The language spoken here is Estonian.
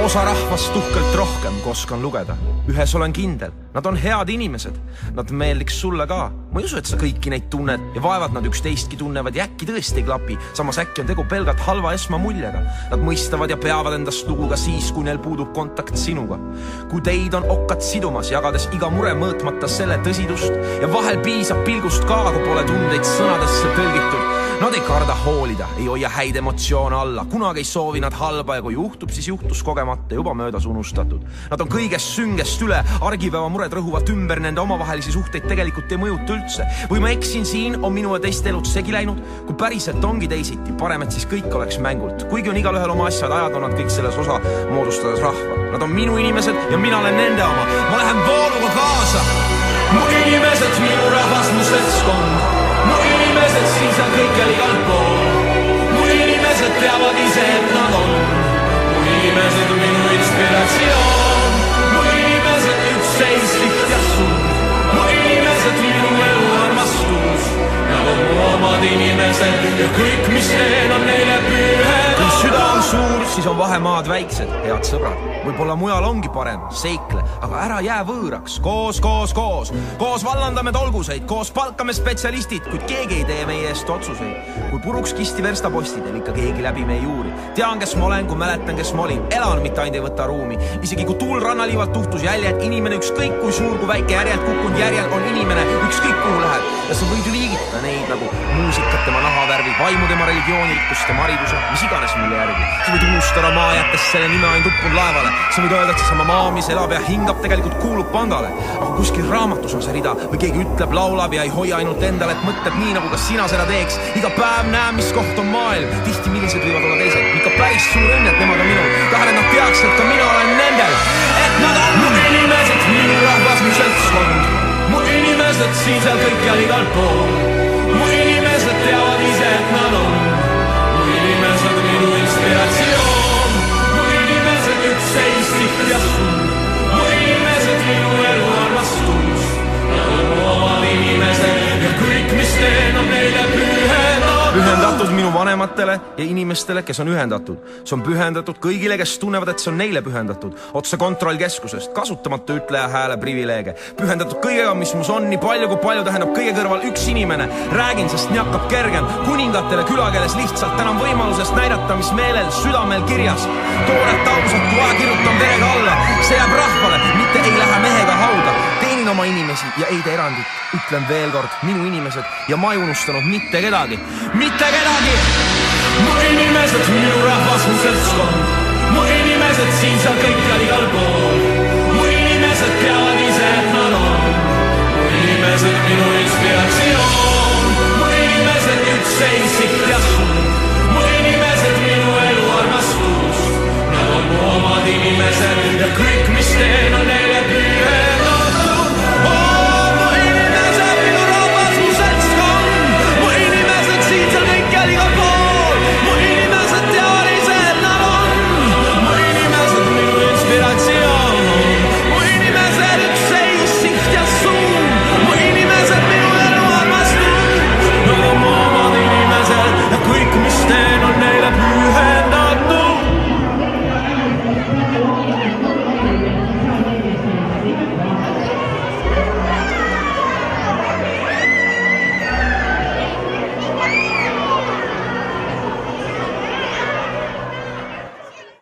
osa rahvast tuhkelt rohkem, kui oskan lugeda. Ühes olen kindel, nad on head inimesed. Nad meeldiks sulle ka. Ma ei usu, et sa kõiki neid tunned ja vaevad nad üksteistki tunnevad ja äkki tõesti ei klapi. Samas äkki on tegu pelgalt halva esmamuljega. Nad mõistavad ja peavad endast lugu ka siis, kui neil puudub kontakt sinuga. Kui teid on okkad sidumas, jagades iga mure mõõtmata selle tõsidust ja vahel piisab pilgust ka, kui pole tundeid sõnadesse tõlgitud. Nad ei karda hoolida, ei hoia häid emotsioone alla. Kunagi ei soovi nad halba ja kui juhtub, siis juhtus kogemata juba möödas unustatud. Nad on kõigest süngest üle, argipäeva mured rõhuvad ümber, nende omavahelisi suhteid tegelikult ei mõjuta üldse. Või ma eksin siin, on minu ja teiste elud segi läinud, kui päriselt ongi teisiti, parem, et siis kõik oleks mängult. Kuigi on igal ühel oma asjad, ajad on nad kõik selles osa moodustades rahva. Nad on minu inimesed ja mina olen nende oma. Ma lähen vooluga kaasa. Mu inimesed, minu rahvas, mu seltskond. Mu inimesed, siis on kõikjal igal pool. Mu inimesed teavad ise, et nad on. Mu inimesed on minu inspiratsioon. Mu inimesed üksteist liht ja sund. Mu inimesed minu elu armastus. Nad on mu omad inimesed ja kõik, mis teen, on neile pühed. Kui süda on suur, siis on vahemaad väiksed, head sõbrad. Võib-olla mujal ongi parem, seikle, aga ära jää võõraks. Koos vallandame tolguseid, koos palkame spetsialistid, kuid keegi ei tee meie eest otsuseid. Kui puruks kisti verstapostid, ei ikka keegi läbi meie juuri. Tean, kes ma olen, kui mäletan, kes ma olin. Elan, mitte ainult ei võta ruumi. Isegi kui tuul rannaliivalt tuhtus jäljed, inimene ükskõik kui suur, kui väike järjelt kukkunud järjel on inimene, ükskõik kuhu läheb. Ja sa võid ju liigitada neid nagu muusikat, tema nahavärvi, vaimu, tema religioonirikkust, tema hariduse, mis iganes mille järgi. Sa võid unustada maa jättes selle nime ainult uppunud laevale. Sa võid öelda, et see sama maa, mis elab ja hingab, tegelikult kuulub pangale. Aga kuskil raamatus on see rida või keegi ütleb, laulab ja ei hoia ainult endale, et mõtleb nii, nagu kas sina seda teeks. Iga päev näe, mis koht on maailm. Tihti millised võivad olla teised. Ikka päris suur õnn, et nemad on minu. Tahan, et nad teaks, et ka mina olen nendel. Et nad on mu inimesed, minu rahvas, mu seltskond. Mu inimesed siin seal kõikjal igal pool. Mu inimesed teavad ise, et nad on. Mu inimesed minu inspiratsioon. Mu inimesed üksteist liht ja sund. Mu inimesed minu elu armastus. Nad on mu omad inimesed ja kõik, mis teen, on neile pühendatud. Pühendatud minu vanematele ja inimestele, kes on ühendatud. See on pühendatud kõigile, kes tunnevad, et see on neile pühendatud. Otse kontrollkeskusest, kasutamata ütleja hääle privileege. Pühendatud kõigega, mis mus on, nii palju kui palju tähendab kõige kõrval üks inimene. Räägin, sest nii hakkab kergem. Kuningatele külakeeles lihtsalt tänan võimalusest näidata, mis meelel, südamel kirjas. Tooret ausalt, kui aja kirjutan verega alla. See jääb rahvale, mitte ei lähe mehega hauda. Teenin oma inimesi ja ei tee erandit. Ütlen veel kord, minu inimesed ja ma ei unustanud mitte kedagi. Mitte kedagi! Mu inimesed, minu rahvas, mu seltskond. Mu inimesed siin seal kõikjal igal pool. Mu inimesed teavad ise, et nad on. Mu inimesed minu inspiratsioon. Mu inimesed üksteist liht ja sund. Mu inimesed minu elu armastus. Nad on mu omad inimesed ja kõik, mis teen, on neile pühendatud. Mu inimesed, minu rahvas, mu seltskond. Mu inimesed siin seal kõikjal igal pool. Mu inimesed teavad ise, et nad on. Mu inimesed minu inspiratsioon. Mu inimesed üksteist liht ja sund. Mu inimesed minu elu armastus. Nad on mu omad inimesed ja kõik, mis teen, on neile pühendatud.